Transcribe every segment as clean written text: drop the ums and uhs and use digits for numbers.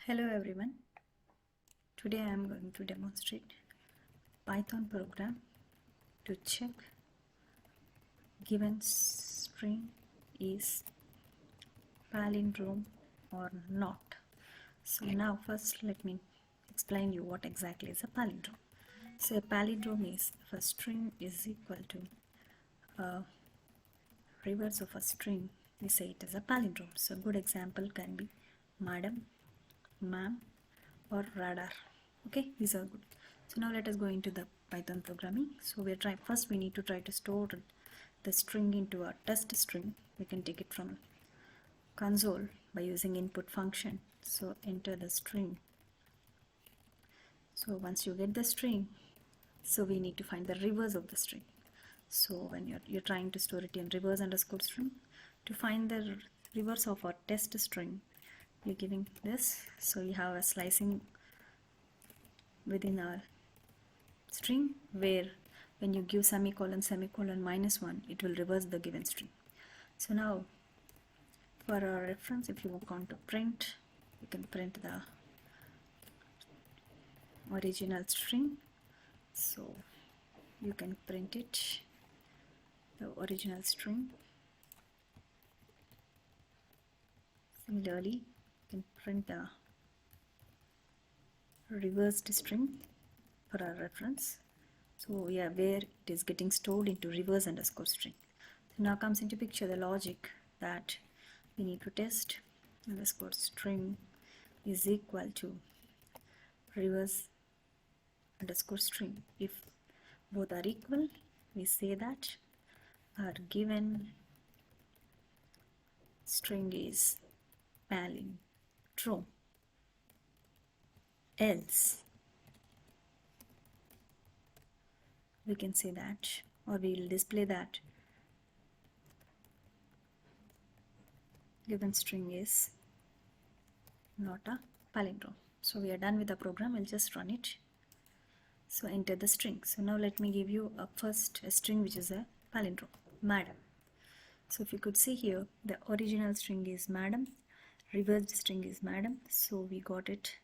Hello everyone. Today I am going to demonstrate Python program to check given string is palindrome or not. So now first let me explain you what exactly is a palindrome. So a palindrome is if a string is equal to reverse of a string, we say it is a palindrome. So a good example can be madam, ma'am or radar. Okay, these are good. So now let us go into the Python programming. So first we need to try to store the string into a test string. We can take it from console by using input function. So enter the string. So once you get the string, so we need to find the reverse of the string. So when you're trying to store it in reverse underscore string, to find the reverse of our test string, we're giving this. So you have a slicing within our string where when you give semicolon -1, it will reverse the given string. So now for our reference, if you want to print, you can print the original string. So you can print it, the original string. Similarly, you can print the reversed string for our reference. So yeah, where it is getting stored into reverse underscore string. So now comes into picture the logic that we need to test underscore string is equal to reverse underscore string. If both are equal, we say that our given string is palindrome. Else we can say that, or we will display that given string is not a palindrome. So we are done with the program. I'll just run it. So enter the string. So now let me give you a string which is a palindrome, madam. So if you could see here, the original string is madam, reversed string is madam. So we got it,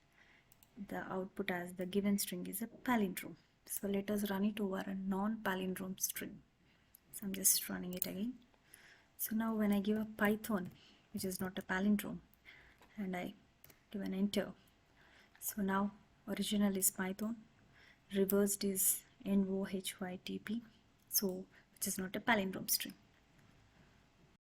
the output as the given string is a palindrome. So let us run it over a non-palindrome string. So I'm just running it again. So now when I give a Python, which is not a palindrome, and I give an enter, so now original is Python, reversed is NOHYTP, so which is not a palindrome string.